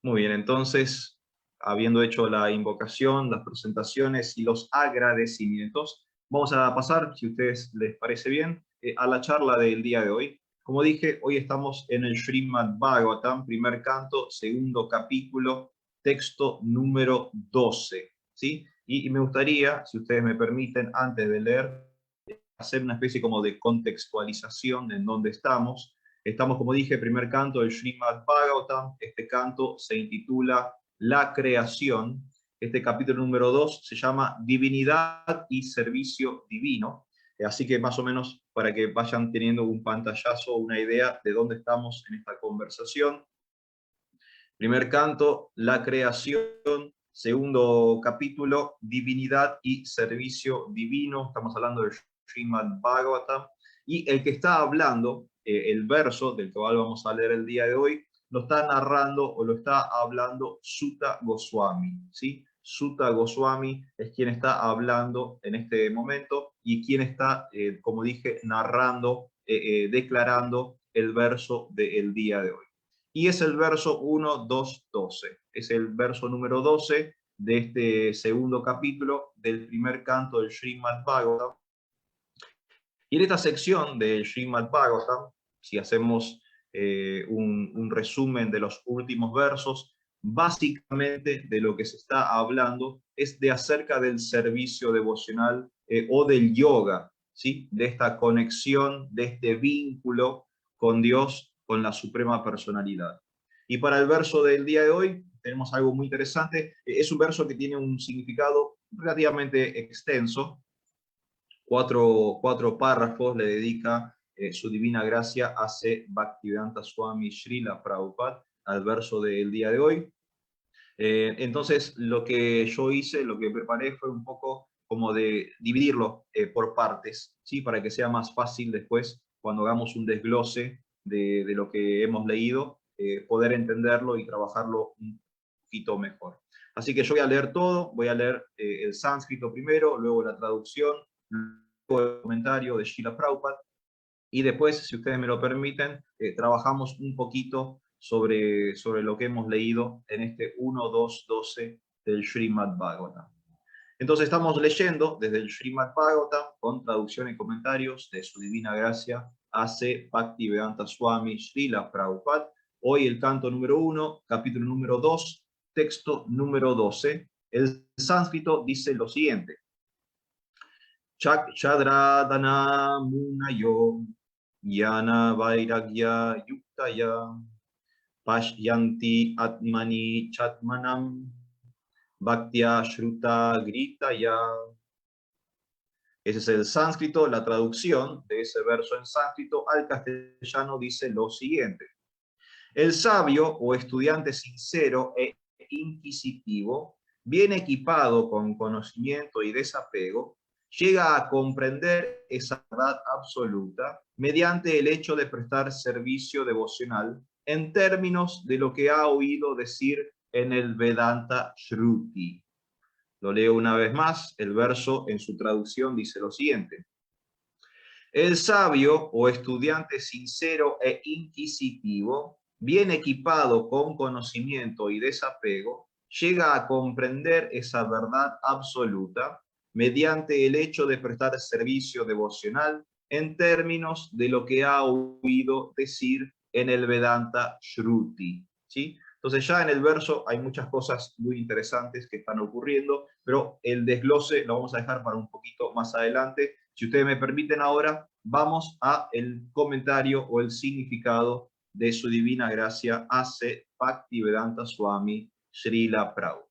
Muy bien, entonces, habiendo hecho la invocación, las presentaciones y los agradecimientos, vamos a pasar, si a ustedes les parece bien, a la charla del día de hoy. Como dije, hoy estamos en el Srimad Bhagavatam, primer canto, segundo capítulo, texto número 12, ¿sí? Y me gustaría, si ustedes me permiten, antes de leer, hacer una especie como de contextualización de en dónde estamos. Estamos, como dije, primer canto del Srimad Bhagavatam. Este canto se intitula La creación. Este capítulo número 2 se llama Divinidad y Servicio Divino. Así que más o menos para que vayan teniendo un pantallazo, una idea de dónde estamos en esta conversación. Primer canto, la creación. Segundo capítulo, divinidad y servicio divino. Estamos hablando del Srimad Bhagavatam. Y el que está hablando, el verso del cual vamos a leer el día de hoy, lo está narrando o lo está hablando Sutta Goswami, ¿sí? Sutta Goswami es quien está hablando en este momento y quien está, como dije, narrando, declarando el verso del día de hoy. Y es el verso 1, 2, 12. Es el verso número 12 de este segundo capítulo del primer canto del Srimad Bhagavatam. Y en esta sección del Srimad Bhagavatam, si hacemos un resumen de los últimos versos, básicamente de lo que se está hablando es de acerca del servicio devocional o del yoga, ¿sí? De esta conexión, de este vínculo con Dios, con la Suprema Personalidad. Y para el verso del día de hoy tenemos algo muy interesante. Es un verso que tiene un significado relativamente extenso. Cuatro párrafos le dedica su divina gracia hace Bhaktivedanta Swami Srila Prabhupada al verso del día de hoy. Entonces, lo que yo hice, lo que preparé fue un poco como de dividirlo por partes, ¿sí? Para que sea más fácil después, cuando hagamos un desglose de lo que hemos leído, poder entenderlo y trabajarlo un poquito mejor. Así que yo voy a leer todo, voy a leer el sánscrito primero, luego la traducción, luego el comentario de Srila Prabhupada, y después, si ustedes me lo permiten, trabajamos un poquito sobre lo que hemos leído en este 1, 2, 12 del Srimad Bhagavatam. Entonces estamos leyendo desde el Srimad Bhagavatam con traducción y comentarios de su divina gracia hace Bhaktivedanta Swami Srila Prabhupada. Hoy el canto número 1, capítulo número 2, texto número 12. El sánscrito dice lo siguiente. Chakradana munayo yana vairagya yuktaya pashyanti atmani chatmanam bhaktya shruta gritaya. Ese es el sánscrito. La traducción de ese verso en sánscrito al castellano dice lo siguiente. El sabio o estudiante sincero e inquisitivo, bien equipado con conocimiento y desapego, llega a comprender esa verdad absoluta mediante el hecho de prestar servicio devocional en términos de lo que ha oído decir en el Vedanta Shruti. Lo leo una vez más, el verso en su traducción dice lo siguiente. El sabio o estudiante sincero e inquisitivo, bien equipado con conocimiento y desapego, llega a comprender esa verdad absoluta mediante el hecho de prestar servicio devocional en términos de lo que ha oído decir en el Vedanta Shruti, ¿sí? Entonces ya en el verso hay muchas cosas muy interesantes que están ocurriendo, pero el desglose lo vamos a dejar para un poquito más adelante. Si ustedes me permiten ahora, vamos a el comentario o el significado de su divina gracia hace Bhaktivedanta Swami Srila Prabhupada.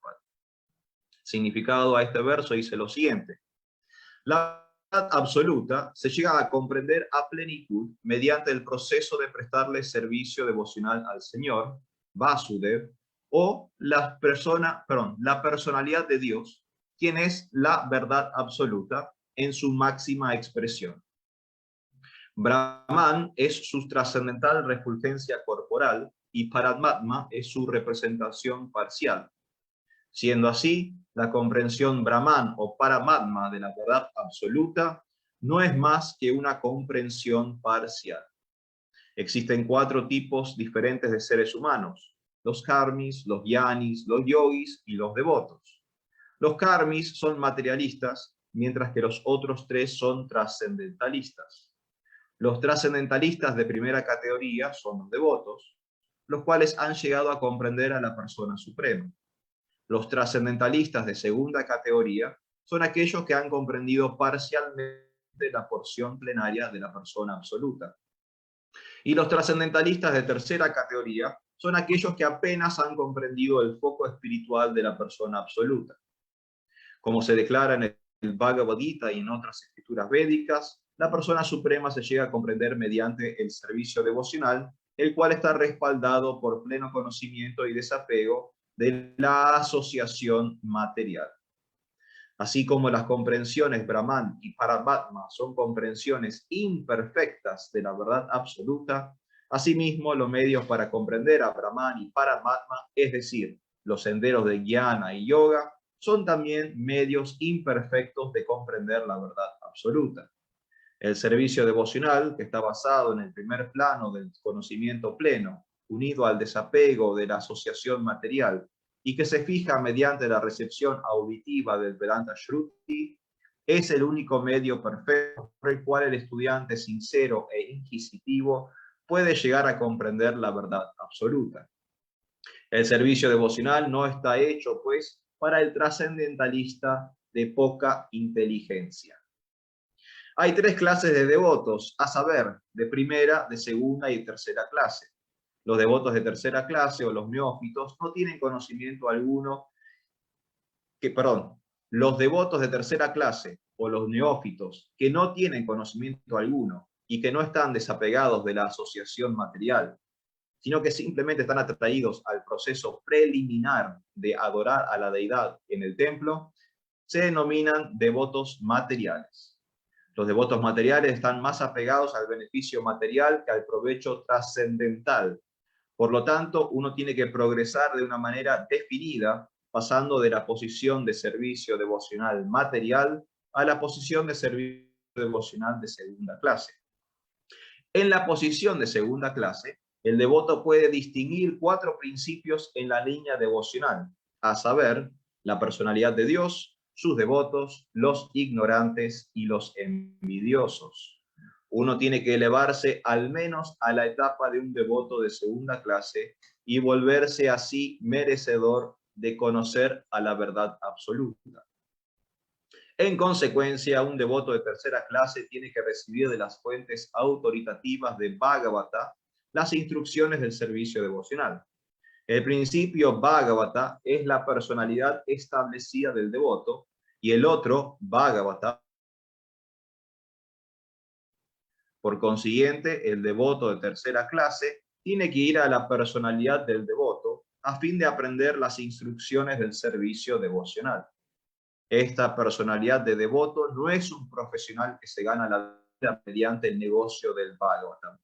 Significado a este verso dice lo siguiente. La verdad absoluta se llega a comprender a plenitud mediante el proceso de prestarle servicio devocional al Señor, Vasudev, o la personalidad de Dios, quien es la verdad absoluta en su máxima expresión. Brahman es su trascendental refulgencia corporal y Paramatma es su representación parcial. Siendo así, la comprensión Brahman o Paramatma de la verdad absoluta no es más que una comprensión parcial. Existen 4 tipos diferentes de seres humanos: los karmis, los gyanis, los yogis y los devotos. Los karmis son materialistas, mientras que los otros tres son trascendentalistas. Los trascendentalistas de primera categoría son los devotos, los cuales han llegado a comprender a la persona suprema. Los trascendentalistas de segunda categoría son aquellos que han comprendido parcialmente la porción plenaria de la persona absoluta. Y los trascendentalistas de tercera categoría son aquellos que apenas han comprendido el foco espiritual de la persona absoluta. Como se declara en el Bhagavad Gita y en otras escrituras védicas, la persona suprema se llega a comprender mediante el servicio devocional, el cual está respaldado por pleno conocimiento y desapego de la asociación material. Así como las comprensiones Brahman y Paramatma son comprensiones imperfectas de la verdad absoluta, asimismo los medios para comprender a Brahman y Paramatma, es decir, los senderos de Jnana y Yoga, son también medios imperfectos de comprender la verdad absoluta. El servicio devocional, que está basado en el primer plano del conocimiento pleno, unido al desapego de la asociación material, y que se fija mediante la recepción auditiva del Vedanta Shruti, es el único medio perfecto por el cual el estudiante sincero e inquisitivo puede llegar a comprender la verdad absoluta. El servicio devocional no está hecho, pues, para el trascendentalista de poca inteligencia. Hay tres clases de devotos, a saber, de primera, de segunda y tercera clase. Los devotos de tercera clase o los neófitos no tienen conocimiento alguno, los devotos de tercera clase o los neófitos que no tienen conocimiento alguno y que no están desapegados de la asociación material, sino que simplemente están atraídos al proceso preliminar de adorar a la deidad en el templo, se denominan devotos materiales. Los devotos materiales están más apegados al beneficio material que al provecho trascendental. Por lo tanto, uno tiene que progresar de una manera definida, pasando de la posición de servicio devocional material a la posición de servicio devocional de segunda clase. En la posición de segunda clase, el devoto puede distinguir 4 principios en la línea devocional, a saber, la personalidad de Dios, sus devotos, los ignorantes y los envidiosos. Uno tiene que elevarse al menos a la etapa de un devoto de segunda clase y volverse así merecedor de conocer a la verdad absoluta. En consecuencia, un devoto de tercera clase tiene que recibir de las fuentes autoritativas de Bhagavata las instrucciones del servicio devocional. El principio Bhagavata es la personalidad establecida del devoto y el otro, Bhagavata. Por consiguiente, el devoto de tercera clase tiene que ir a la personalidad del devoto a fin de aprender las instrucciones del servicio devocional. Esta personalidad de devoto no es un profesional que se gana la vida mediante el negocio del Bhagavatam.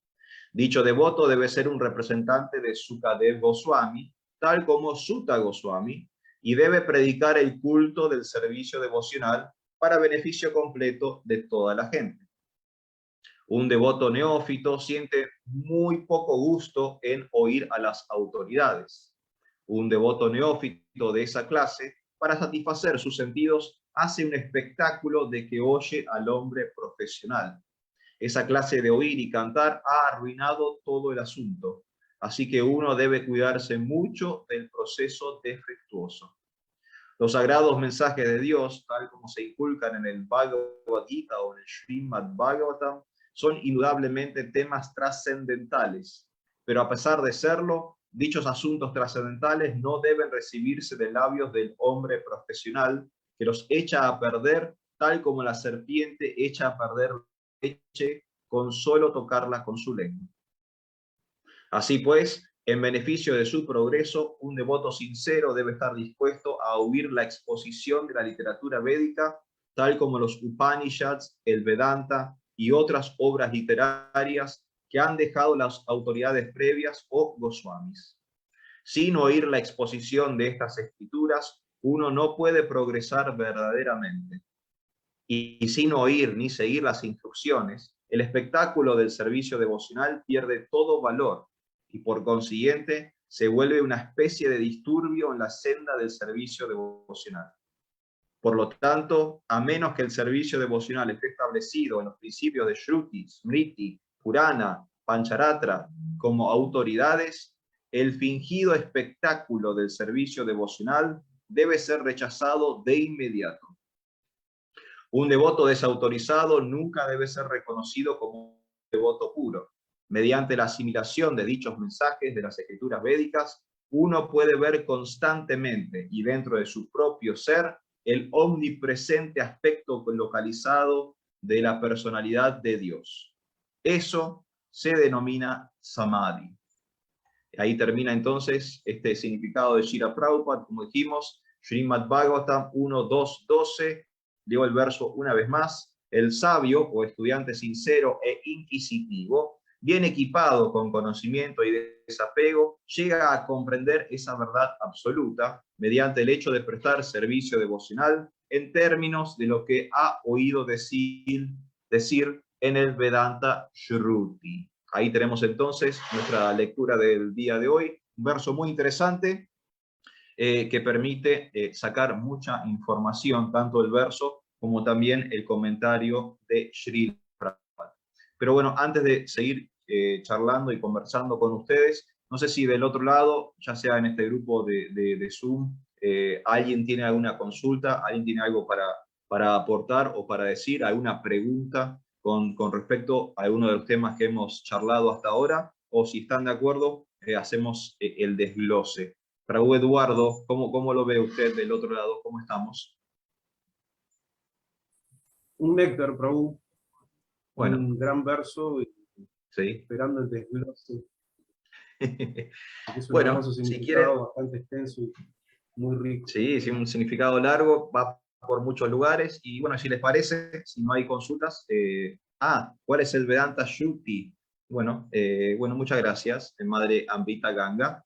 Dicho devoto debe ser un representante de Sukadev Goswami, tal como Sutta Goswami, y debe predicar el culto del servicio devocional para beneficio completo de toda la gente. Un devoto neófito siente muy poco gusto en oír a las autoridades. Un devoto neófito de esa clase, para satisfacer sus sentidos, hace un espectáculo de que oye al hombre profesional. Esa clase de oír y cantar ha arruinado todo el asunto, así que uno debe cuidarse mucho del proceso defectuoso. Los sagrados mensajes de Dios, tal como se inculcan en el Bhagavad Gita o en el Srimad Bhagavatam, son indudablemente temas trascendentales, pero a pesar de serlo, dichos asuntos trascendentales no deben recibirse de labios del hombre profesional, que los echa a perder, tal como la serpiente echa a perder leche con solo tocarla con su lengua. Así pues, en beneficio de su progreso, un devoto sincero debe estar dispuesto a oír la exposición de la literatura védica, tal como los Upanishads, el Vedanta y otras obras literarias que han dejado las autoridades previas o Goswamis. Sin oír la exposición de estas escrituras, uno no puede progresar verdaderamente. Y sin oír ni seguir las instrucciones, el espectáculo del servicio devocional pierde todo valor y por consiguiente se vuelve una especie de disturbio en la senda del servicio devocional. Por lo tanto, a menos que el servicio devocional esté establecido en los principios de Shruti, Smriti, Purana, Pancharatra como autoridades, el fingido espectáculo del servicio devocional debe ser rechazado de inmediato. Un devoto desautorizado nunca debe ser reconocido como un devoto puro. Mediante la asimilación de dichos mensajes de las escrituras védicas, uno puede ver constantemente y dentro de su propio ser el omnipresente aspecto localizado de la personalidad de Dios. Eso se denomina Samadhi. Ahí termina entonces este significado de Srila Prabhupada, como dijimos, Srimad Bhagavatam 1.2.12, leo el verso una vez más: el sabio o estudiante sincero e inquisitivo, bien equipado con conocimiento y desapego, llega a comprender esa verdad absoluta mediante el hecho de prestar servicio devocional en términos de lo que ha oído decir en el Vedanta Shruti. Ahí tenemos entonces nuestra lectura del día de hoy, un verso muy interesante que permite sacar mucha información, tanto el verso como también el comentario de Srila Prabhupada. Pero bueno, antes de seguir charlando y conversando con ustedes, no sé si del otro lado, ya sea en este grupo de Zoom, alguien tiene alguna consulta, alguien tiene algo para aportar o para decir, alguna pregunta con respecto a alguno de los temas que hemos charlado hasta ahora, o si están de acuerdo, hacemos el desglose. Prabhu Eduardo, ¿cómo lo ve usted del otro lado? ¿Cómo estamos? Un néctar, Prabhu. Bueno, un gran verso y sí. esperando el desglose. Es un Bueno, hermoso si quieren, significado, bastante extenso y muy rico. sí, sí, un significado largo, va por muchos lugares, y bueno, si les parece, si no hay consultas, ¿cuál es el Vedanta Shruti? Bueno, muchas gracias, Madre Ambita Ganga.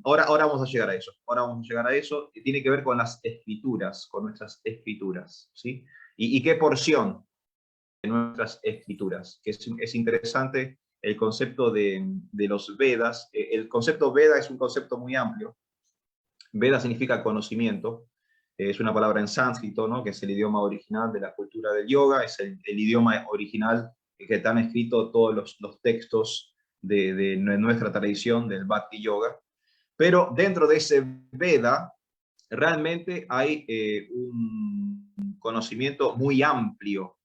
Ahora vamos a llegar a eso, que tiene que ver con las escrituras, con nuestras escrituras, ¿sí? ¿Y qué porción de nuestras escrituras? Que es interesante el concepto de los Vedas. El concepto Veda es un concepto muy amplio. Veda significa conocimiento, es una palabra en sánscrito, ¿no? Que es el idioma original de la cultura del yoga, es el idioma original que están escritos todos los textos de nuestra tradición del Bhakti Yoga. Pero dentro de ese Veda, realmente hay un conocimiento muy amplio.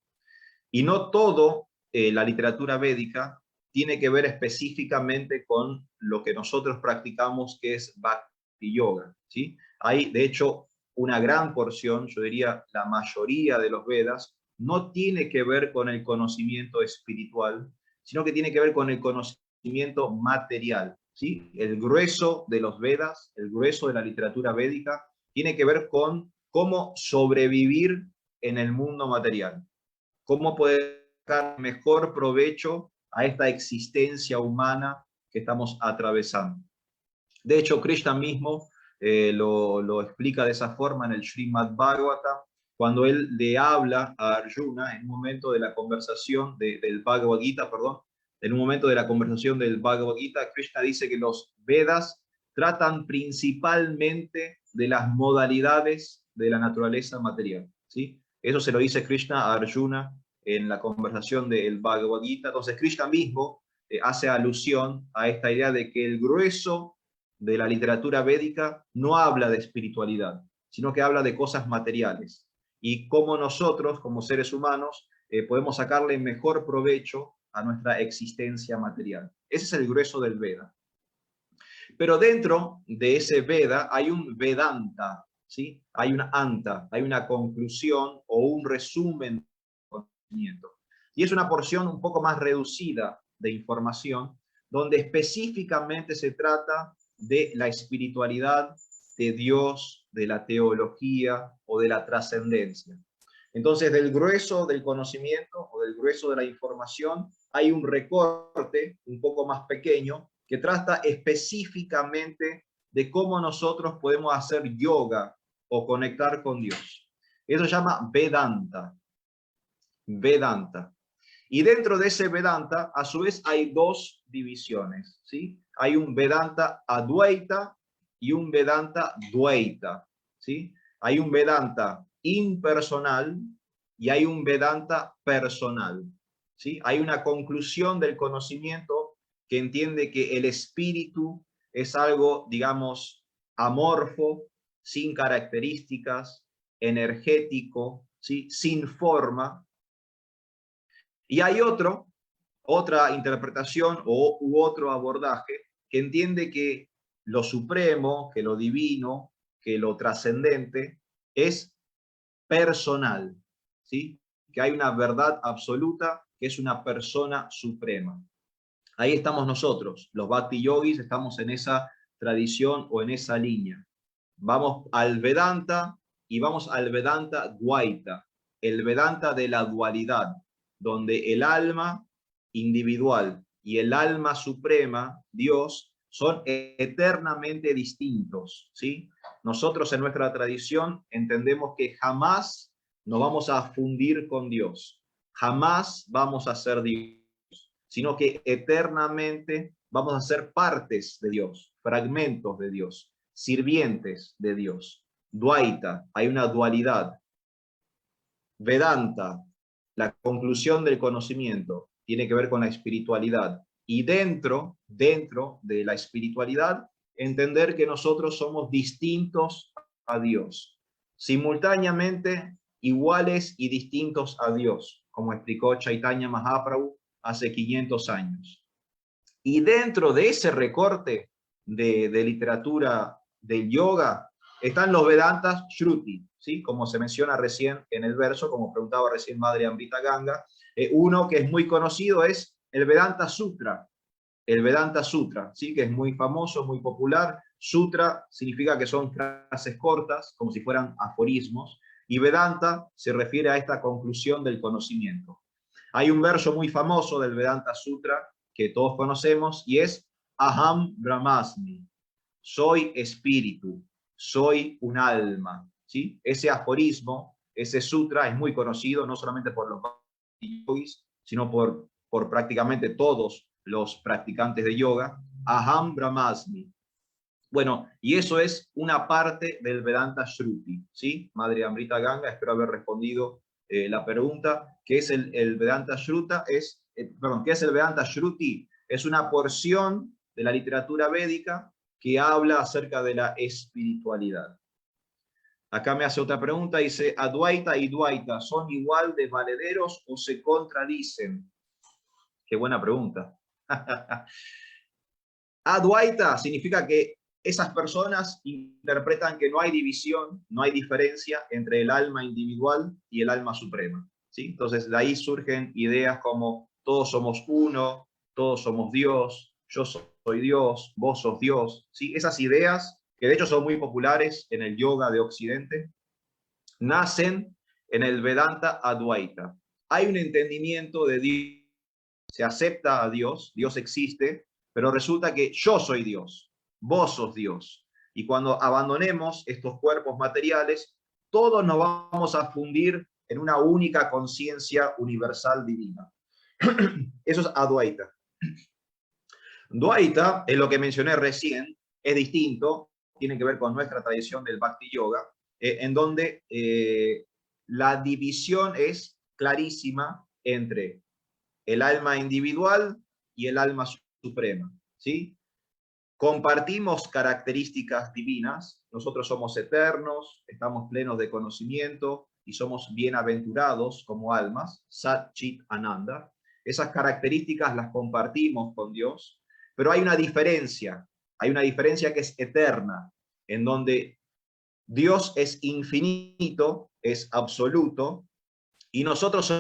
Y no todo la literatura védica tiene que ver específicamente con lo que nosotros practicamos, que es Bhakti Yoga, ¿sí? Hay, de hecho, una gran porción, yo diría la mayoría de los Vedas, no tiene que ver con el conocimiento espiritual, sino que tiene que ver con el conocimiento material, ¿sí? El grueso de los Vedas, el grueso de la literatura védica, tiene que ver con cómo sobrevivir en el mundo material. Cómo poder sacar mejor provecho a esta existencia humana que estamos atravesando. De hecho, Krishna mismo lo explica de esa forma en el Srimad Bhagavatam, cuando él le habla a Arjuna en un momento de la conversación del Bhagavad Gita, perdón, en un momento de la conversación del Bhagavad Gita, Krishna dice que los Vedas tratan principalmente de las modalidades de la naturaleza material, ¿sí? Eso se lo dice Krishna a Arjuna en la conversación del Bhagavad Gita. Entonces Krishna mismo hace alusión a esta idea de que el grueso de la literatura védica no habla de espiritualidad, sino que habla de cosas materiales. Y cómo nosotros, como seres humanos, podemos sacarle mejor provecho a nuestra existencia material. Ese es el grueso del Veda. Pero dentro de ese Veda hay un Vedanta, ¿sí? Hay una anta, hay una conclusión o un resumen de conocimiento. Y es una porción un poco más reducida de información, donde específicamente se trata de la espiritualidad, de Dios, de la teología o de la trascendencia. Entonces, del grueso del conocimiento o del grueso de la información, hay un recorte un poco más pequeño que trata específicamente de cómo nosotros podemos hacer yoga o conectar con Dios. Eso se llama Vedanta. Vedanta. Y dentro de ese Vedanta, a su vez, hay dos divisiones, ¿sí? Hay un Vedanta Advaita y un Vedanta Dvaita, ¿sí? Hay un Vedanta impersonal y hay un Vedanta personal, ¿sí? Hay una conclusión del conocimiento que entiende que el espíritu es algo, digamos, amorfo, sin características, energético, ¿sí? Sin forma. Y hay otra interpretación u otro abordaje que entiende que lo supremo, que lo divino, que lo trascendente es personal, ¿sí? Que hay una verdad absoluta que es una persona suprema. Ahí estamos nosotros, los Bhakti Yogis, estamos en esa tradición o en esa línea. Vamos al Vedanta y vamos al Vedanta Dvaita, el Vedanta de la dualidad, donde el alma individual y el alma suprema, Dios, son eternamente distintos, ¿sí? Nosotros en nuestra tradición entendemos que jamás nos vamos a fundir con Dios, jamás vamos a ser Dios, sino que eternamente vamos a ser partes de Dios, fragmentos de Dios, sirvientes de Dios. Dvaita, hay una dualidad. Vedanta, la conclusión del conocimiento, tiene que ver con la espiritualidad. Y dentro de la espiritualidad, entender que nosotros somos distintos a Dios, simultáneamente iguales y distintos a Dios, como explicó Chaitanya Mahaprabhu hace 500 años. Y dentro de ese recorte de literatura del yoga están los Vedantas Shruti, ¿sí? Como se menciona recién en el verso, como preguntaba recién Madre Amrita Ganga. Uno que es muy conocido es el Vedanta Sutra, el Vedanta Sutra, ¿sí? Que es muy famoso, muy popular. Sutra significa que son frases cortas, como si fueran aforismos, y Vedanta se refiere a esta conclusión del conocimiento. Hay un verso muy famoso del Vedanta Sutra que todos conocemos y es Aham Brahmasmi, soy espíritu, soy un alma, ¿sí? Ese aforismo, ese sutra es muy conocido no solamente por los yogis, sino por prácticamente todos los practicantes de yoga. Aham Brahmasmi. Bueno, y eso es una parte del Vedanta Shruti, ¿sí? Madre Amrita Ganga, espero haber respondido la pregunta. ¿Qué es el Vedanta Shruta? ¿Qué es el Vedanta Shruti? Es una porción de la literatura védica que habla acerca de la espiritualidad. Acá me hace otra pregunta, dice, ¿Advaita y Dvaita son igual de valederos o se contradicen? Qué buena pregunta. Advaita significa que esas personas interpretan que no hay división, no hay diferencia entre el alma individual y el alma suprema, ¿sí? Entonces de ahí surgen ideas como todos somos uno, todos somos Dios, yo soy Dios, vos sos Dios, ¿sí? Esas ideas, que de hecho son muy populares en el yoga de Occidente, nacen en el Vedanta Advaita. Hay un entendimiento de Dios, se acepta a Dios, Dios existe, pero resulta que yo soy Dios, vos sos Dios. Y cuando abandonemos estos cuerpos materiales, todos nos vamos a fundir en una única conciencia universal divina. Eso es Advaita. Dvaita es lo que mencioné recién, es distinto, tiene que ver con nuestra tradición del Bhakti Yoga, en donde la división es clarísima entre el alma individual y el alma suprema, ¿sí? Compartimos características divinas, nosotros somos eternos, estamos plenos de conocimiento y somos bienaventurados como almas, Sat Chit Ananda. Esas características las compartimos con Dios, pero hay una diferencia que es eterna, en donde Dios es infinito, es absoluto, y nosotros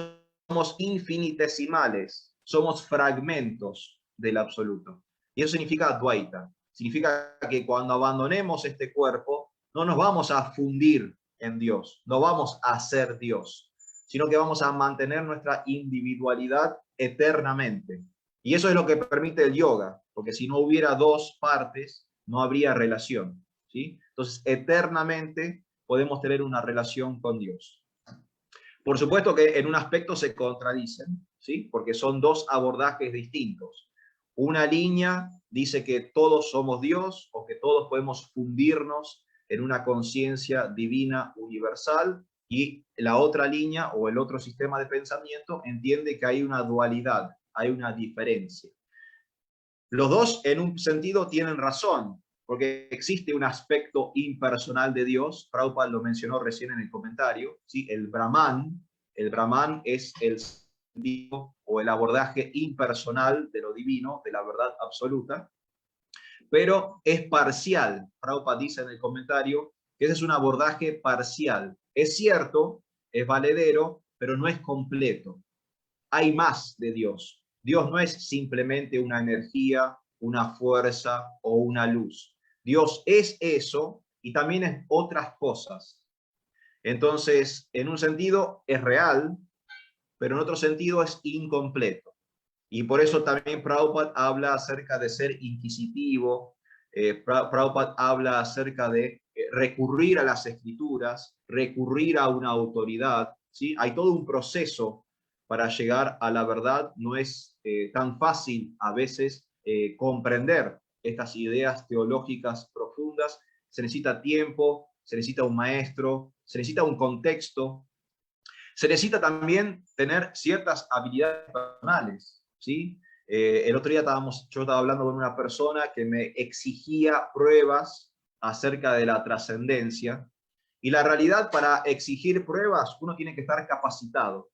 somos infinitesimales, somos fragmentos del absoluto. Y eso significa Advaita. Significa que cuando abandonemos este cuerpo, no nos vamos a fundir en Dios, no vamos a ser Dios, sino que vamos a mantener nuestra individualidad eternamente. Y eso es lo que permite el yoga, porque si no hubiera dos partes, no habría relación, ¿sí? Entonces, eternamente podemos tener una relación con Dios. Por supuesto que en un aspecto se contradicen, ¿sí? Porque son dos abordajes distintos. Una línea dice que todos somos Dios o que todos podemos fundirnos en una conciencia divina universal, y la otra línea o el otro sistema de pensamiento entiende que hay una dualidad, hay una diferencia. Los dos en un sentido tienen razón, porque existe un aspecto impersonal de Dios. Prabhupada lo mencionó recién en el comentario, ¿sí? El Brahman es el sentido o el abordaje impersonal de lo divino, de la verdad absoluta, pero es parcial. Prabhupada dice en el comentario que ese es un abordaje parcial. Es cierto, es valedero, pero no es completo. Hay más de Dios. Dios no es simplemente una energía, una fuerza o una luz. Dios es eso y también es otras cosas. Entonces, en un sentido es real, pero en otro sentido es incompleto. Y por eso también Prabhupada habla acerca de ser inquisitivo. Prabhupada habla acerca de recurrir a las escrituras, recurrir a una autoridad, ¿sí? Hay todo un proceso para llegar a la verdad. No es tan fácil a veces comprender estas ideas teológicas profundas. Se necesita tiempo, se necesita un maestro, se necesita un contexto, se necesita también tener ciertas habilidades personales, ¿sí? El otro día yo estaba hablando con una persona que me exigía pruebas acerca de la trascendencia, y la realidad, para exigir pruebas uno tiene que estar capacitado,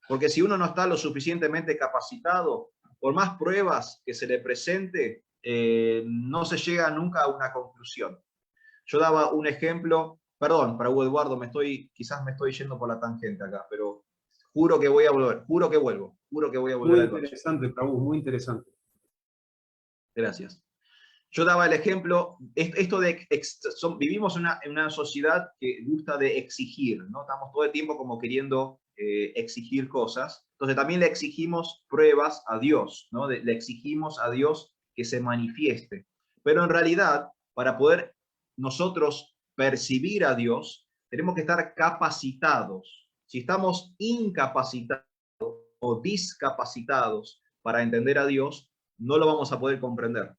porque si uno no está lo suficientemente capacitado, por más pruebas que se le presente, no se llega nunca a una conclusión. Yo daba un ejemplo, perdón, para Hugo Eduardo, quizás me estoy yendo por la tangente acá, pero juro que voy a volver, juro que vuelvo, juro que voy a volver Muy al verso. interesante, Prabhu, muy interesante. Gracias. Yo daba el ejemplo, esto de, vivimos en una sociedad que gusta de exigir, ¿no? Estamos todo el tiempo como queriendo exigir cosas, entonces también le exigimos pruebas a Dios, ¿no? Le exigimos a Dios que se manifieste, pero en realidad, para poder nosotros percibir a Dios, tenemos que estar capacitados. Si estamos incapacitados o discapacitados para entender a Dios, no lo vamos a poder comprender.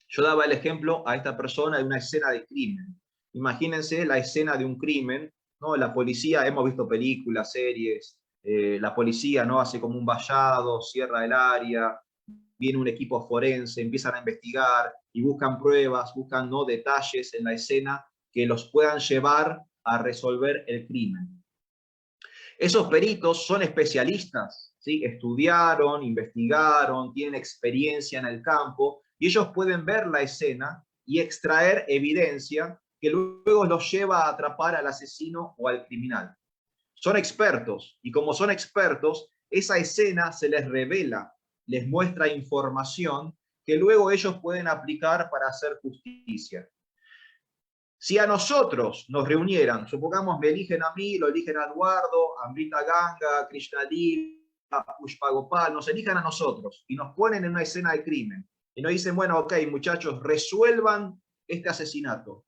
Yo daba el ejemplo a esta persona de una escena de crimen. Imagínense la escena de un crimen, ¿no? La policía, hemos visto películas, series, la policía, ¿no? Hace como un vallado, cierra el área, viene un equipo forense, empiezan a investigar y buscan pruebas, buscan, ¿no? Detalles en la escena que los puedan llevar a resolver el crimen. Esos peritos son especialistas, ¿sí? Estudiaron, investigaron, tienen experiencia en el campo, y ellos pueden ver la escena y extraer evidencia que luego los lleva a atrapar al asesino o al criminal. Son expertos, y como son expertos, esa escena se les revela, les muestra información que luego ellos pueden aplicar para hacer justicia. Si a nosotros nos reunieran, supongamos me eligen a mí, lo eligen a Eduardo, a Amrita Ganga, Krishna Lila, Pushpa Gopal, nos elijan a nosotros y nos ponen en una escena de crimen y nos dicen, bueno, ok, muchachos, resuelvan este asesinato.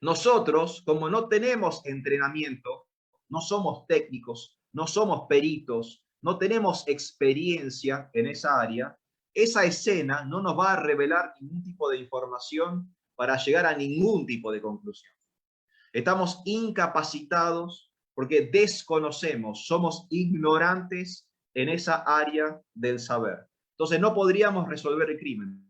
Nosotros, como no tenemos entrenamiento, no somos técnicos, no somos peritos, no tenemos experiencia en esa área, esa escena no nos va a revelar ningún tipo de información para llegar a ningún tipo de conclusión. Estamos incapacitados porque desconocemos, somos ignorantes en esa área del saber. Entonces no podríamos resolver el crimen.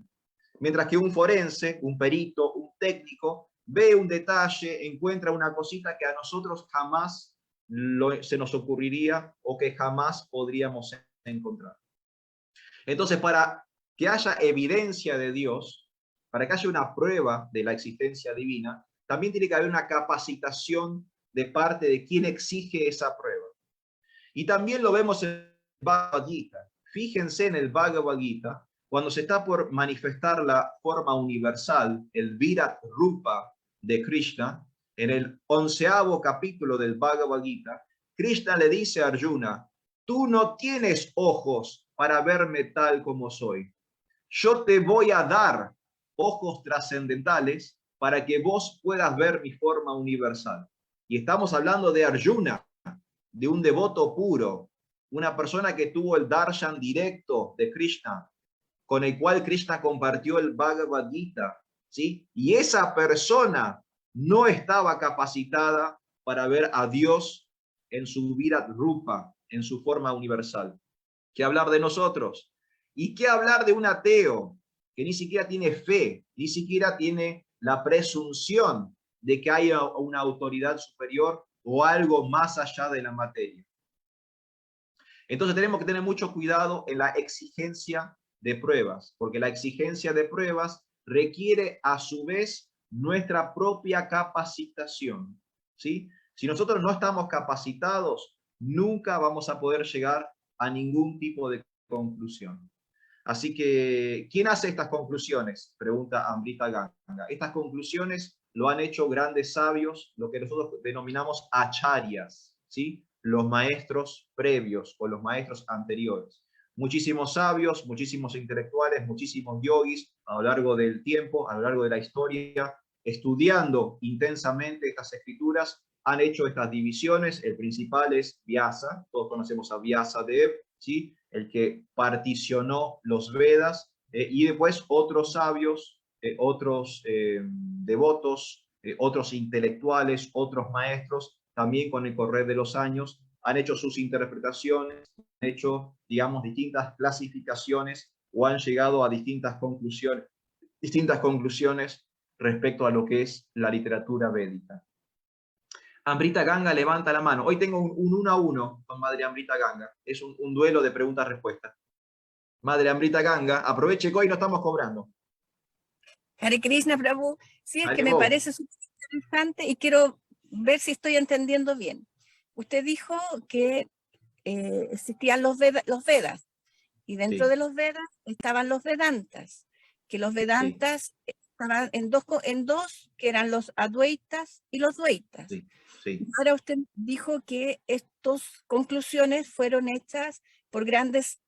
Mientras que un forense, un perito, un técnico, ve un detalle, encuentra una cosita que a nosotros jamás se nos ocurriría o que jamás podríamos encontrar. Entonces, para que haya evidencia de Dios, para que haya una prueba de la existencia divina, también tiene que haber una capacitación de parte de quien exige esa prueba. Y también lo vemos en el Bhagavad Gita. Fíjense en el Bhagavad Gita, cuando se está por manifestar la forma universal, el Virat Rupa de Krishna, en el 11º capítulo del Bhagavad Gita, Krishna le dice a Arjuna, tú no tienes ojos para verme tal como soy. Yo te voy a dar ojos trascendentales para que vos puedas ver mi forma universal. Y estamos hablando de Arjuna, de un devoto puro, una persona que tuvo el darshan directo de Krishna, con el cual Krishna compartió el Bhagavad Gita, ¿sí? Y esa persona no estaba capacitada para ver a Dios en su Virat Rupa, en su forma universal. ¿Qué hablar de nosotros? ¿Y qué hablar de un ateo que ni siquiera tiene fe, ni siquiera tiene la presunción de que haya una autoridad superior o algo más allá de la materia? Entonces tenemos que tener mucho cuidado en la exigencia de pruebas, porque la exigencia de pruebas requiere a su vez nuestra propia capacitación, ¿sí? Si nosotros no estamos capacitados, nunca vamos a poder llegar a ningún tipo de conclusión. Así que, ¿quién hace estas conclusiones? Pregunta Amrita Ganga. Estas conclusiones lo han hecho grandes sabios, lo que nosotros denominamos acharyas, ¿sí? Los maestros previos o los maestros anteriores. Muchísimos sabios, muchísimos intelectuales, muchísimos yogis a lo largo del tiempo, a lo largo de la historia, estudiando intensamente estas escrituras, han hecho estas divisiones. El principal es Vyasa, todos conocemos a Vyasadev, ¿sí? El que particionó los Vedas, y después otros sabios, otros devotos, otros intelectuales, otros maestros, también con el correr de los años, han hecho sus interpretaciones, han hecho, digamos, distintas clasificaciones o han llegado a distintas conclusiones respecto a lo que es la literatura védica. Amrita Ganga levanta la mano. Hoy tengo un 1-1 con Madre Amrita Ganga. Es un duelo de preguntas-respuestas. Madre Amrita Ganga, aproveche que hoy no estamos cobrando. Hare Krishna, Prabhu. Sí, es que me Haribol. parece súper interesante y quiero ver si estoy entendiendo bien. Usted dijo que existían los Vedas, y dentro Sí. de los Vedas estaban los Vedantas, que los Vedantas estaban en dos, que eran los Advaitas y los Dvaitas. Sí, sí. Ahora usted dijo que estas conclusiones fueron hechas por grandes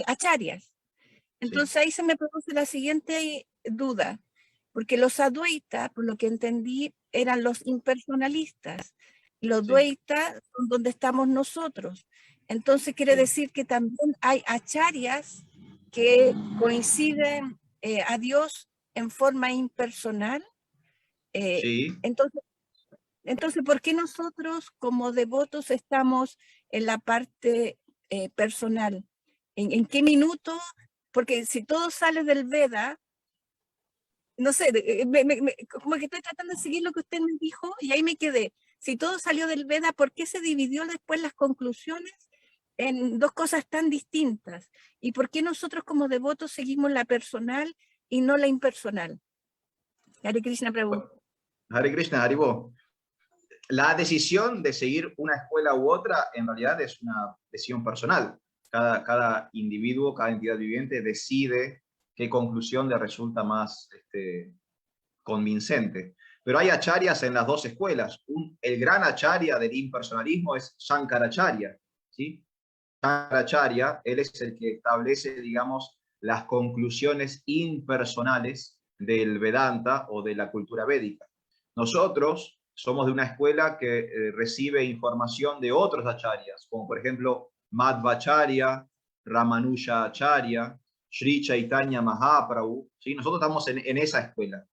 acharyas. Entonces ahí se me produce la siguiente duda, porque los Advaitas, por lo que entendí, eran los impersonalistas. Los Sí. Dvaitas son donde estamos nosotros. Entonces quiere Sí. decir que también hay acharyas que coinciden a Dios en forma impersonal. Sí. Entonces, ¿por qué nosotros como devotos estamos en la parte personal? ¿En qué minuto? Porque si todo sale del Veda, no sé, como que estoy tratando de seguir lo que usted me dijo y ahí me quedé. Si todo salió del Veda, ¿por qué se dividió después las conclusiones en dos cosas tan distintas? ¿Y por qué nosotros como devotos seguimos la personal y no la impersonal? Hare Krishna Prabhu. Hare Krishna, Haribol. La decisión de seguir una escuela u otra en realidad es una decisión personal. Cada individuo, cada entidad viviente decide qué conclusión le resulta más convincente. Pero hay acharyas en las dos escuelas. El gran acharya del impersonalismo es Shankaracharya, ¿sí? Shankaracharya, él es el que establece, digamos, las conclusiones impersonales del Vedanta o de la cultura védica. Nosotros somos de una escuela que recibe información de otros acharyas, como por ejemplo Madhvacharya, Ramanuja Acharya, Sri Chaitanya Mahaprabhu, ¿sí? Nosotros estamos en esa escuela.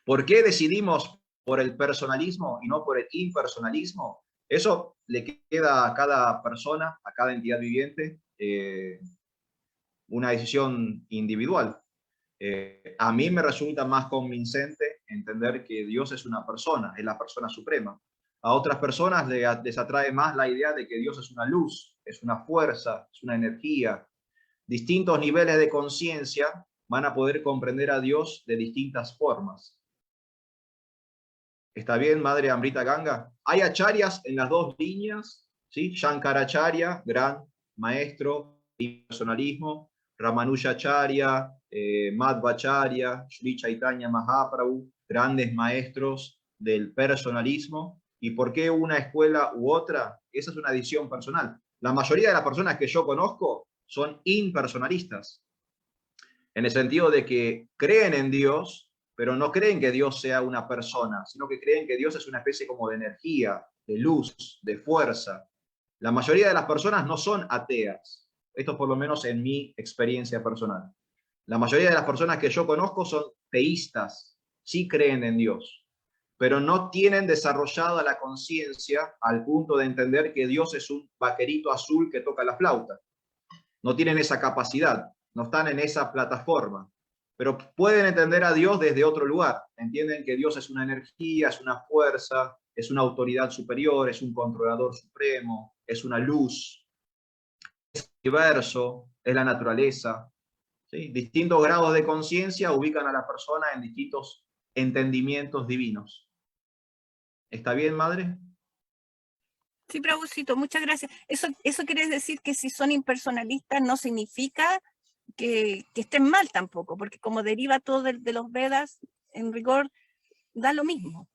¿Por qué decidimos por el personalismo y no por el impersonalismo? Eso le queda a cada persona, a cada entidad viviente, una decisión individual. A mí me resulta más convincente entender que Dios es una persona, es la persona suprema. A otras personas les atrae más la idea de que Dios es una luz, es una fuerza, es una energía. Distintos niveles de conciencia van a poder comprender a Dios de distintas formas. ¿Está bien, Madre Amrita Ganga? Hay acharyas en las dos líneas, ¿sí? Shankaracharya, gran maestro de personalismo, Ramanujacharya, Madhvacharya, Sri Chaitanya Mahaprabhu, grandes maestros del personalismo. ¿Y por qué una escuela u otra? Esa es una decisión personal. La mayoría de las personas que yo conozco son impersonalistas, en el sentido de que creen en Dios, pero no creen que Dios sea una persona, sino que creen que Dios es una especie como de energía, de luz, de fuerza. La mayoría de las personas no son ateas. Esto por lo menos en mi experiencia personal. La mayoría de las personas que yo conozco son teístas, sí creen en Dios, pero no tienen desarrollada la conciencia al punto de entender que Dios es un vaquerito azul que toca la flauta. No tienen esa capacidad, no están en esa plataforma, pero pueden entender a Dios desde otro lugar. Entienden que Dios es una energía, es una fuerza, es una autoridad superior, es un controlador supremo, es una luz, es el universo, es la naturaleza. ¿Sí? Distintos grados de conciencia ubican a la persona en distintos entendimientos divinos. ¿Está bien, madre? Sí, Prabhucito, muchas gracias. Eso quiere decir que si son impersonalistas no significa que estén mal tampoco, porque como deriva todo de los Vedas, en rigor da lo mismo.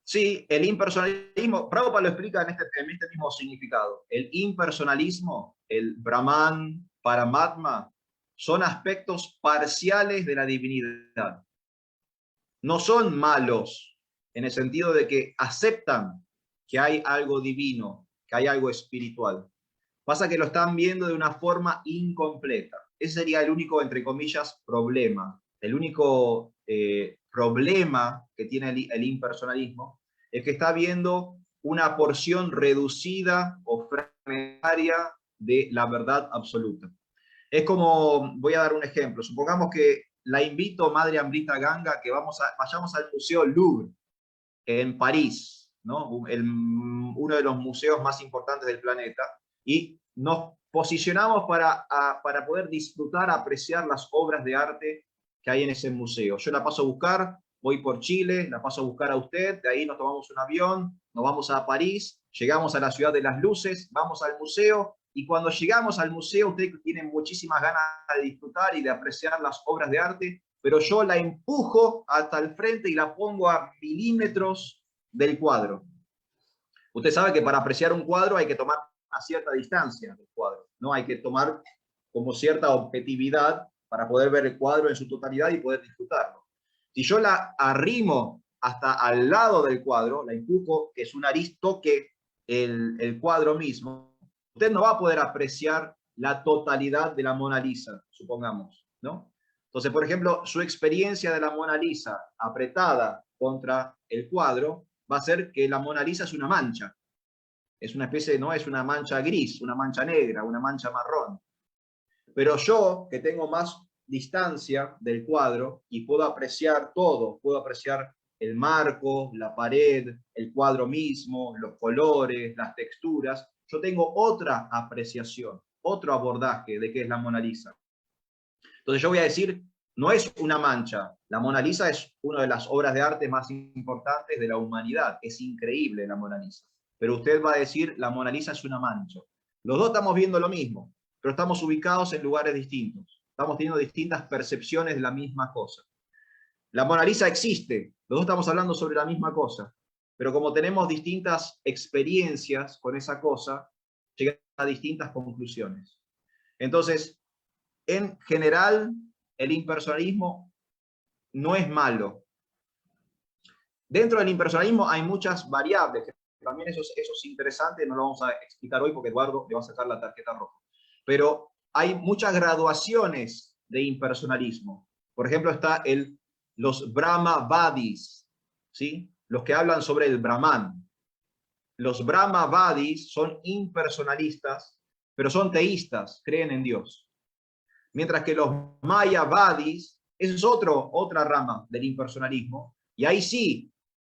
Sí, el impersonalismo, Prabhupada lo explica en este mismo significado. El impersonalismo, el Brahman, Paramatma, son aspectos parciales de la divinidad. No son malos, en el sentido de que aceptan que hay algo divino, que hay algo espiritual. Pasa que lo están viendo de una forma incompleta. Ese sería el único, entre comillas, problema. El único problema que tiene el impersonalismo es que está viendo una porción reducida o fragmentaria de la verdad absoluta. Es como, voy a dar un ejemplo, supongamos que la invito, Madre Amrita Ganga, que vayamos al Museo Louvre en París, ¿no? Uno de los museos más importantes del planeta, y nos posicionamos para poder disfrutar, apreciar las obras de arte que hay en ese museo. Yo la paso a buscar, voy por Chile, la paso a buscar a usted, de ahí nos tomamos un avión, nos vamos a París, llegamos a la ciudad de las luces, vamos al museo, y cuando llegamos al museo usted tiene muchísimas ganas de disfrutar y de apreciar las obras de arte, pero yo la empujo hasta el frente y la pongo a milímetros del cuadro. Usted sabe que para apreciar un cuadro hay que tomar a cierta distancia del cuadro, ¿no? Hay que tomar como cierta objetividad para poder ver el cuadro en su totalidad y poder disfrutarlo. Si yo la arrimo hasta al lado del cuadro, la empujo, que su nariz toque el cuadro mismo, usted no va a poder apreciar la totalidad de la Mona Lisa, supongamos, ¿no? Entonces, por ejemplo, su experiencia de la Mona Lisa apretada contra el cuadro va a ser que la Mona Lisa es una mancha. Es una especie, no es una mancha gris, una mancha negra, una mancha marrón. Pero yo, que tengo más distancia del cuadro y puedo apreciar todo, puedo apreciar el marco, la pared, el cuadro mismo, los colores, las texturas, yo tengo otra apreciación, otro abordaje de qué es la Mona Lisa. Entonces yo voy a decir, no es una mancha, la Mona Lisa es una de las obras de arte más importantes de la humanidad, es increíble la Mona Lisa, pero usted va a decir, la Mona Lisa es una mancha. Los dos estamos viendo lo mismo, pero estamos ubicados en lugares distintos, estamos teniendo distintas percepciones de la misma cosa. La Mona Lisa existe, los dos estamos hablando sobre la misma cosa, pero como tenemos distintas experiencias con esa cosa, llegamos a distintas conclusiones. Entonces, en general, el impersonalismo no es malo. Dentro del impersonalismo hay muchas variables, que también eso es interesante, no lo vamos a explicar hoy porque Eduardo le va a sacar la tarjeta roja. Pero hay muchas graduaciones de impersonalismo. Por ejemplo, está los Brahmavadis, ¿sí? Los que hablan sobre el Brahman. Los Brahmavadis son impersonalistas, pero son teístas, creen en Dios. Mientras que los Mayavadis, esa es otra rama del impersonalismo, y ahí sí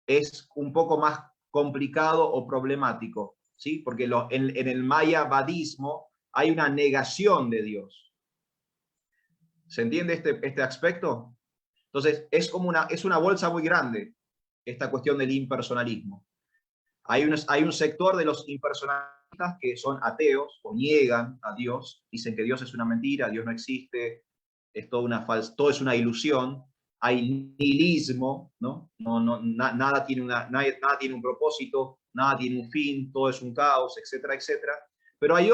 es un poco más complicado o problemático, ¿sí? Porque en el Mayavadismo hay una negación de Dios. ¿Se entiende este aspecto? Entonces, es una bolsa muy grande esta cuestión del impersonalismo. Hay un sector de los impersonalistas que son ateos o niegan a Dios, dicen que Dios es una mentira, Dios no existe, es todo es una ilusión, hay nihilismo, ¿no? Nada tiene un propósito, nada tiene un fin, todo es un caos, etcétera, etcétera. Pero hay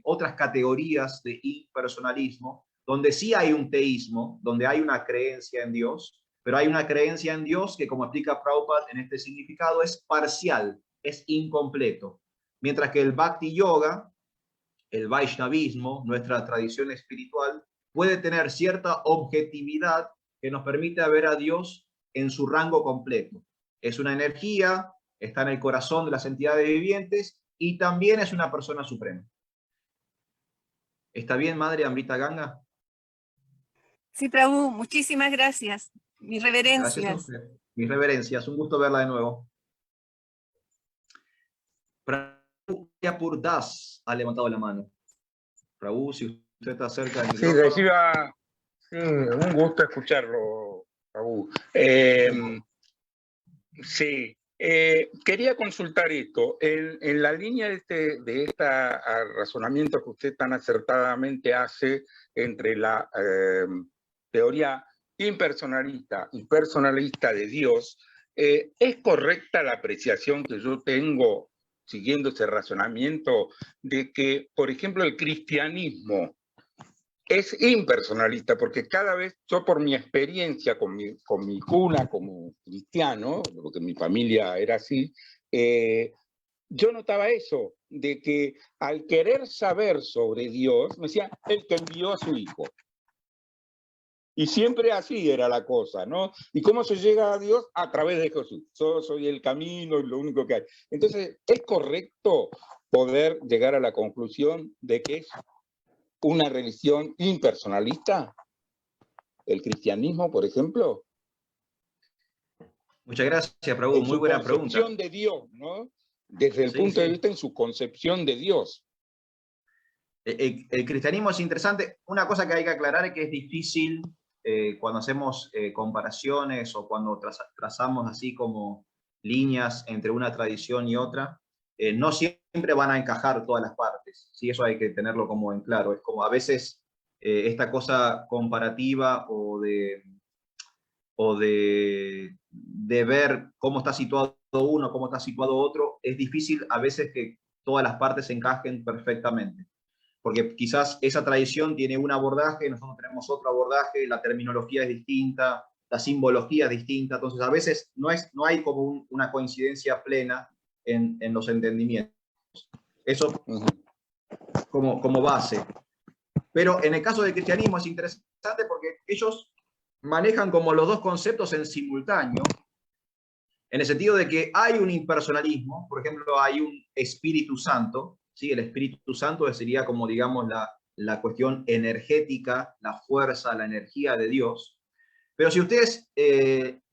otras categorías de impersonalismo donde sí hay un teísmo, donde hay una creencia en Dios, pero hay una creencia en Dios que, como explica Prabhupada en este significado, es parcial, es incompleto. Mientras que el Bhakti Yoga el Vaishnavismo, nuestra tradición espiritual, puede tener cierta objetividad que nos permite ver a Dios en su rango completo. Es una energía, está en el corazón de las entidades vivientes y también es una persona suprema. ¿Está bien, Madre Amrita Ganga? Sí, Prabhu, muchísimas gracias. Mis Gracias a reverencias. usted. Mis reverencias, un gusto verla de nuevo. Prabhu Yapur Das ha levantado la mano. Prabhu, si usted está cerca del Sí, micrófono. reciba, sí, un gusto escucharlo, Raúl. Sí, quería consultar esto. En la línea de este razonamiento que usted tan acertadamente hace entre la teoría impersonalista y personalista de Dios, ¿es correcta la apreciación que yo tengo, siguiendo ese razonamiento, de que, por ejemplo, el cristianismo es impersonalista? Porque cada vez, yo por mi experiencia con mi cuna como cristiano, porque mi familia era así, yo notaba eso, de que al querer saber sobre Dios, me decía, el que envió a su hijo. Y siempre así era la cosa, ¿no? ¿Y cómo se llega a Dios? A través de Jesús. Yo soy el camino y lo único que hay. Entonces, ¿es correcto poder llegar a la conclusión de que es una religión impersonalista? ¿El cristianismo, por ejemplo? Muchas gracias, Prabhu. Muy buena pregunta. En su concepción de Dios, ¿no? Desde el punto de vista en su concepción de Dios. El cristianismo es interesante. Una cosa que hay que aclarar es que es difícil cuando hacemos comparaciones o cuando trazamos así como líneas entre una tradición y otra, no siempre van a encajar todas las partes. ¿Sí? Eso hay que tenerlo como en claro. Es como a veces esta cosa comparativa o de ver cómo está situado uno, cómo está situado otro, es difícil a veces que todas las partes encajen perfectamente. Porque quizás esa tradición tiene un abordaje, nosotros tenemos otro abordaje, la terminología es distinta, la simbología es distinta, entonces a veces no hay como una coincidencia plena en los entendimientos. Eso como base. Pero en el caso del cristianismo es interesante porque ellos manejan como los dos conceptos en simultáneo, en el sentido de que hay un impersonalismo, por ejemplo, hay un Espíritu Santo, ¿sí? El Espíritu Santo sería como, digamos, la cuestión energética, la fuerza, la energía de Dios. Pero si ustedes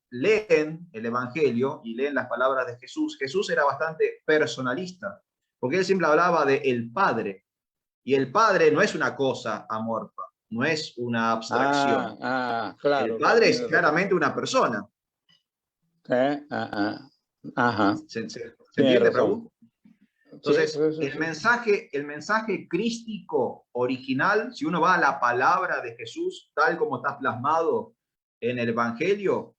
leen el Evangelio y leen las palabras de Jesús, Jesús era bastante personalista, porque él siempre hablaba de el Padre, y el Padre no es una cosa amorfa, no es una abstracción. Claro, el Padre es claramente una persona. Ajá. ¿Se entiende, Prabhu? Entonces, sí. El mensaje crístico original, si uno va a la palabra de Jesús, tal como está plasmado en el Evangelio,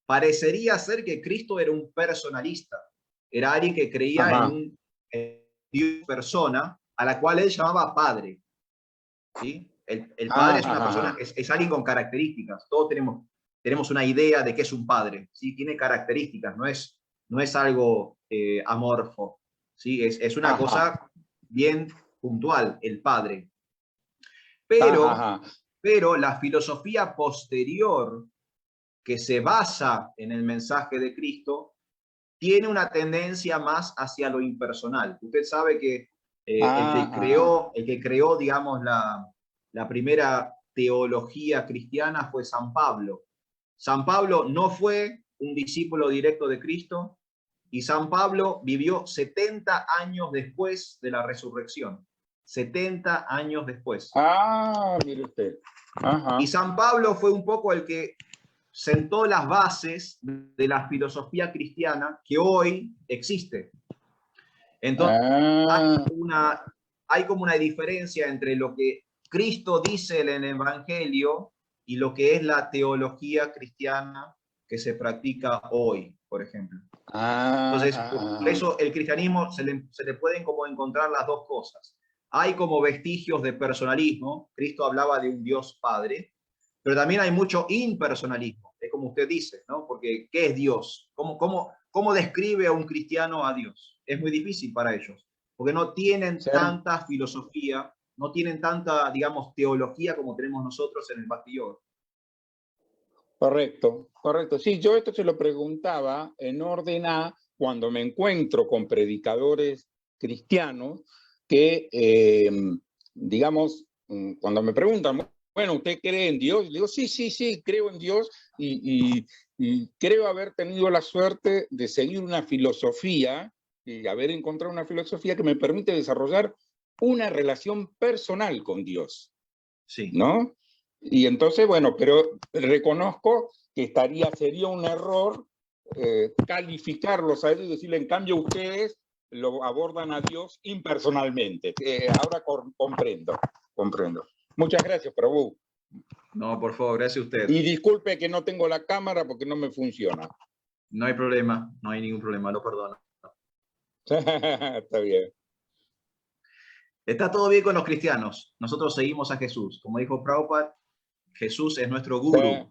parecería ser que Cristo era un personalista, era alguien que creía en un Dios persona, a la cual él llamaba Padre. ¿Sí? El Padre es una persona, es alguien con características, todos tenemos una idea de qué es un padre, ¿sí? Tiene características, no es algo amorfo, ¿sí? Es una cosa bien puntual, el padre. Pero la filosofía posterior que se basa en el mensaje de Cristo tiene una tendencia más hacia lo impersonal. Usted sabe que el que creó, digamos, la primera teología cristiana fue San Pablo. San Pablo no fue un discípulo directo de Cristo y San Pablo vivió 70 años después de la resurrección. 70 años después. Mire usted. Y San Pablo fue un poco el que sentó las bases de la filosofía cristiana que hoy existe. Entonces, hay como una diferencia entre lo que Cristo dice en el Evangelio y lo que es la teología cristiana que se practica hoy, por ejemplo. Entonces, por eso el cristianismo se le pueden como encontrar las dos cosas. Hay como vestigios de personalismo, Cristo hablaba de un Dios Padre, pero también hay mucho impersonalismo, es como usted dice, ¿no? Porque ¿qué es Dios? ¿Cómo describe a un cristiano a Dios? Es muy difícil para ellos. porque no tienen Sí. tanta filosofía, no tienen tanta, digamos, teología como tenemos nosotros en el Bhakti Yoga. Correcto, correcto. Sí, yo esto se lo preguntaba en orden a cuando me encuentro con predicadores cristianos que, digamos, cuando me preguntan, bueno, ¿usted cree en Dios? Digo, sí, sí, sí, creo en Dios y creo haber tenido la suerte de seguir una filosofía y haber encontrado una filosofía que me permite desarrollar una relación personal con Dios, Sí. ¿no? Y entonces, bueno, pero reconozco que sería un error calificarlos a ellos y decirle, en cambio, ustedes lo abordan a Dios impersonalmente. Ahora comprendo. Muchas gracias, Prabhu. No, por favor, gracias a usted. Y disculpe que no tengo la cámara porque no me funciona. No hay problema, no hay ningún problema, lo perdono. Está bien. Está todo bien con los cristianos. Nosotros seguimos a Jesús. Como dijo Prabhupada, Jesús es nuestro gurú. Sí.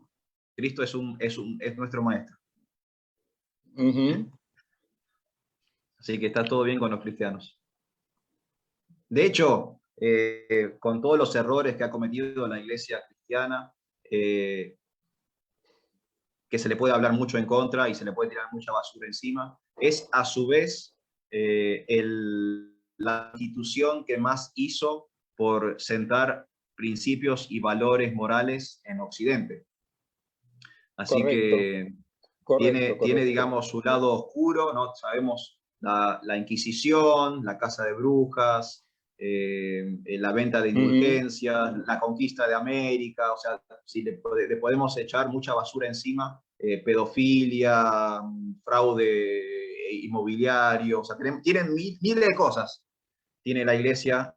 Cristo es nuestro maestro. Uh-huh. Así que está todo bien con los cristianos. De hecho, con todos los errores que ha cometido la iglesia cristiana, que se le puede hablar mucho en contra y se le puede tirar mucha basura encima, es a su vez la institución que más hizo por sentar principios y valores morales en Occidente. Así que tiene, digamos, su lado oscuro, ¿no? Sabemos la Inquisición, la caza de brujas, la venta de indulgencias, la conquista de América, o sea, si le podemos echar mucha basura encima, pedofilia, fraude inmobiliario, o sea, tienen miles de cosas, tiene la iglesia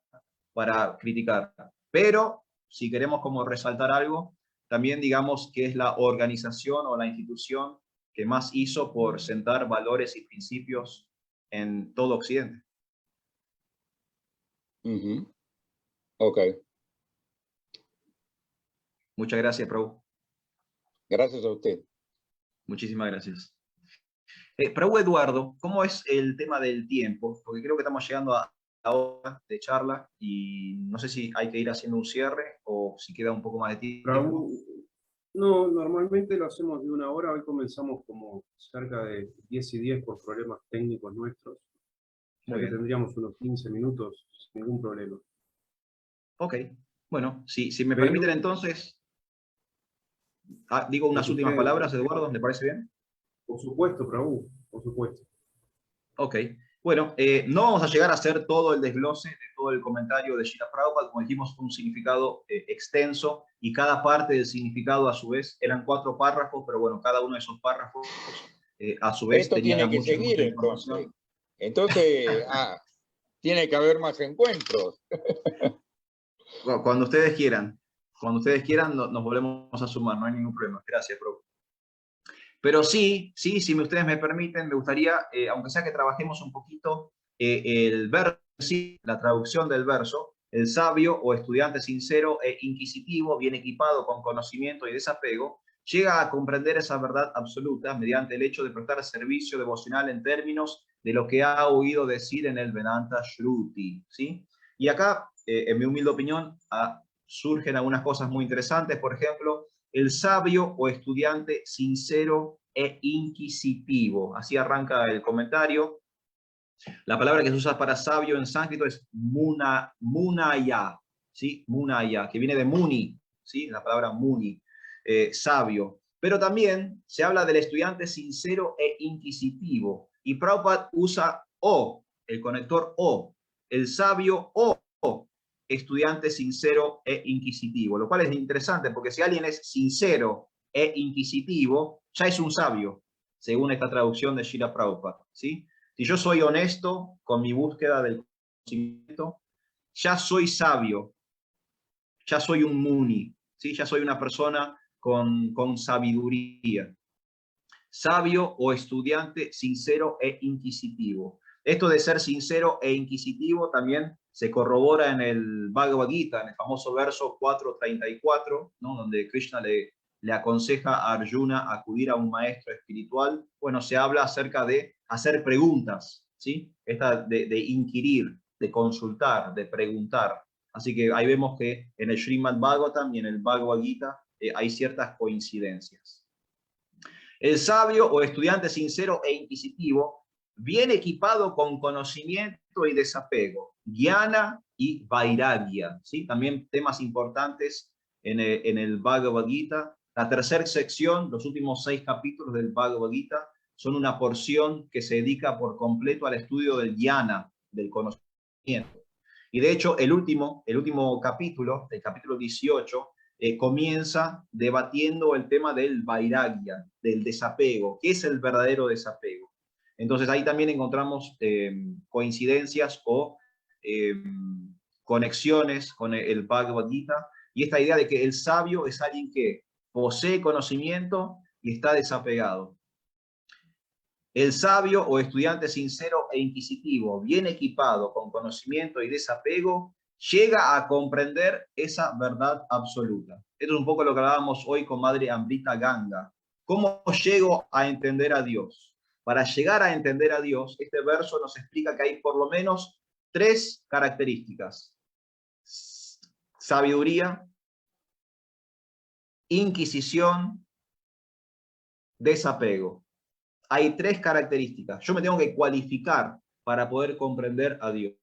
para criticar. Pero, si queremos como resaltar algo, también digamos que es la organización o la institución que más hizo por sentar valores y principios en todo Occidente. Ok. Muchas gracias, Prabhu. Gracias a usted. Muchísimas gracias. Prabhu Eduardo, ¿cómo es el tema del tiempo? Porque creo que estamos llegando a la hora de charla y no sé si hay que ir haciendo un cierre o si queda un poco más de tiempo. Prabhu, no, normalmente lo hacemos de 1 hora. Hoy comenzamos como cerca de 10 y 10 por problemas técnicos nuestros. Ya que tendríamos unos 15 minutos sin ningún problema. Ok, bueno, si me permiten entonces, digo unas últimas palabras, Eduardo, ¿le parece bien? Por supuesto, Prabhu, por supuesto. Ok, bueno, no vamos a llegar a hacer todo el desglose de todo el comentario de Srila Prabhupada, como dijimos, fue un significado extenso y cada parte del significado a su vez eran 4 párrafos, pero bueno, cada uno de esos párrafos a su vez esto tenía tiene que mucha seguir información. entonces tiene que haber más encuentros. Cuando ustedes quieran nos volvemos a sumar, no hay ningún problema. Gracias, Prabhu. Pero sí, si ustedes me permiten, me gustaría, aunque sea que trabajemos un poquito, el verso, la traducción del verso, el sabio o estudiante sincero e inquisitivo, bien equipado con conocimiento y desapego, llega a comprender esa verdad absoluta mediante el hecho de prestar servicio devocional en términos de lo que ha oído decir en el Vedanta Shruti, ¿sí? Y acá, en mi humilde opinión, surgen algunas cosas muy interesantes. Por ejemplo, el sabio o estudiante sincero e inquisitivo. Así arranca el comentario. La palabra que se usa para sabio en sánscrito es munaya, ¿sí? Munaya, que viene de muni, ¿sí? La palabra muni, sabio. Pero también se habla del estudiante sincero e inquisitivo. Y Prabhupada usa o, el conector o, el sabio o estudiante sincero e inquisitivo, lo cual es interesante porque si alguien es sincero e inquisitivo, ya es un sabio, según esta traducción de Srila Prabhupada, ¿sí? Si yo soy honesto con mi búsqueda del conocimiento, ya soy sabio, ya soy un muni, ¿sí? Ya soy una persona con sabiduría. Sabio o estudiante sincero e inquisitivo. Esto de ser sincero e inquisitivo también se corrobora en el Bhagavad Gita, en el famoso verso 4.34, ¿no? Donde Krishna le aconseja a Arjuna acudir a un maestro espiritual. Bueno, se habla acerca de hacer preguntas, ¿sí? Esta de inquirir, de consultar, de preguntar. Así que ahí vemos que en el Srimad Bhagavatam y en el Bhagavad Gita hay ciertas coincidencias. El sabio o estudiante sincero e inquisitivo viene equipado con conocimiento y desapego, jnana y vairagya, ¿sí? También temas importantes en el Bhagavad Gita. La tercera sección, los últimos 6 capítulos del Bhagavad Gita, son una porción que se dedica por completo al estudio del jnana, del conocimiento. Y de hecho, el último capítulo, el capítulo 18, comienza debatiendo el tema del vairagya, del desapego. ¿Qué es el verdadero desapego? Entonces ahí también encontramos coincidencias o conexiones con el Bhagavad Gita, y esta idea de que el sabio es alguien que posee conocimiento y está desapegado. El sabio o estudiante sincero e inquisitivo, bien equipado con conocimiento y desapego, llega a comprender esa verdad absoluta. Esto es un poco lo que hablábamos hoy con Madre Amrita Ganga. ¿Cómo llego a entender a Dios? Para llegar a entender a Dios, este verso nos explica que hay por lo menos 3 características: sabiduría, inquisición, desapego. Hay 3 características. Yo me tengo que cualificar para poder comprender a Dios.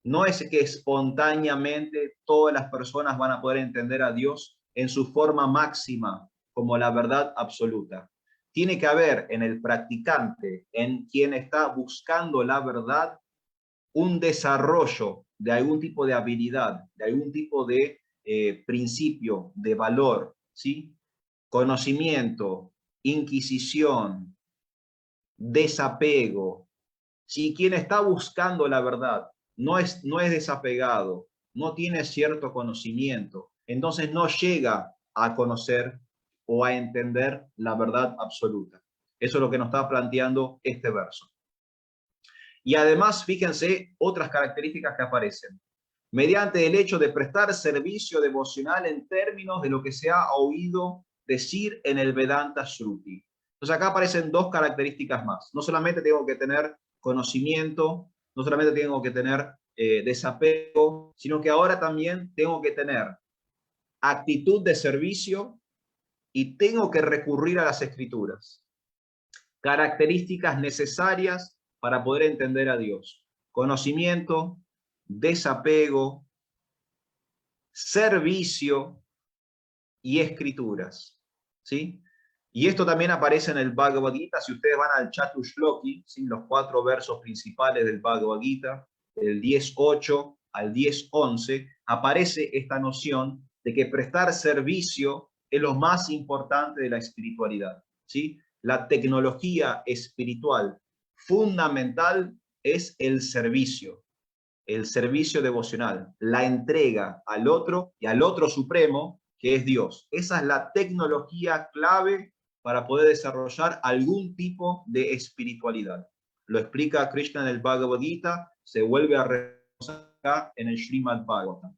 No es que espontáneamente todas las personas van a poder entender a Dios en su forma máxima, como la verdad absoluta. Tiene que haber en el practicante, en quien está buscando la verdad, un desarrollo de algún tipo de habilidad, de algún tipo de principio, de valor, ¿sí? Conocimiento, inquisición, desapego. Si quien está buscando la verdad no es desapegado, no tiene cierto conocimiento, entonces no llega a conocer o a entender la verdad absoluta. Eso es lo que nos está planteando este verso. Y además, fíjense otras características que aparecen. Mediante el hecho de prestar servicio devocional en términos de lo que se ha oído decir en el Vedanta Shruti. Entonces acá aparecen 2 características más. No solamente tengo que tener conocimiento, no solamente tengo que tener desapego, sino que ahora también tengo que tener actitud de servicio y tengo que recurrir a las escrituras. Características necesarias para poder entender a Dios: conocimiento, desapego, servicio y escrituras, ¿sí? Y esto también aparece en el Bhagavad Gita. Si ustedes van al Chatushloki, ¿sí? Los 4 versos principales del Bhagavad Gita, del 10.8 al 10.11, aparece esta noción de que prestar servicio es lo más importante de la espiritualidad, ¿sí? La tecnología espiritual fundamental es el servicio devocional, la entrega al otro y al otro supremo, que es Dios. Esa es la tecnología clave para poder desarrollar algún tipo de espiritualidad. Lo explica Krishna en el Bhagavad Gita, se vuelve a reconocer acá en el Srimad Bhagavatam.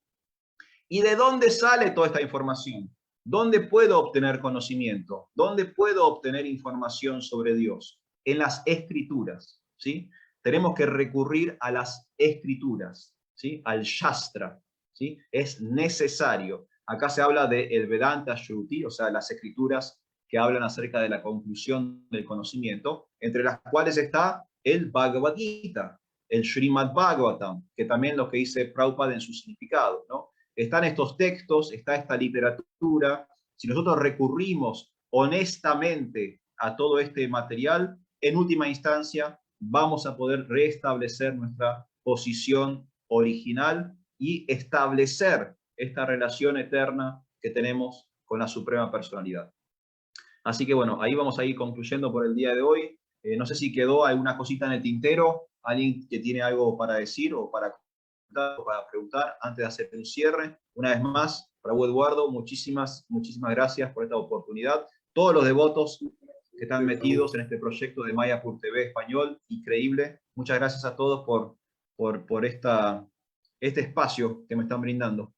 ¿Y de dónde sale toda esta información? ¿Dónde puedo obtener conocimiento? ¿Dónde puedo obtener información sobre Dios? En las escrituras, ¿sí? Tenemos que recurrir a las escrituras, ¿sí? Al Shastra, ¿sí? Es necesario. Acá se habla del Vedanta Shruti, o sea, las escrituras que hablan acerca de la conclusión del conocimiento, entre las cuales está el Bhagavad Gita, el Srimad Bhagavatam, que también lo que dice Prabhupada en su significado, ¿no? Están estos textos, está esta literatura. Si nosotros recurrimos honestamente a todo este material, en última instancia vamos a poder restablecer nuestra posición original y establecer esta relación eterna que tenemos con la Suprema Personalidad. Así que bueno, ahí vamos a ir concluyendo por el día de hoy. No sé si quedó alguna cosita en el tintero, alguien que tiene algo para decir o para preguntar antes de hacer un cierre. Una vez más, Prabhu Eduardo, muchísimas gracias por esta oportunidad. Todos los devotos que están metidos en este proyecto de Mayapur TV español, increíble. Muchas gracias a todos por este espacio que me están brindando.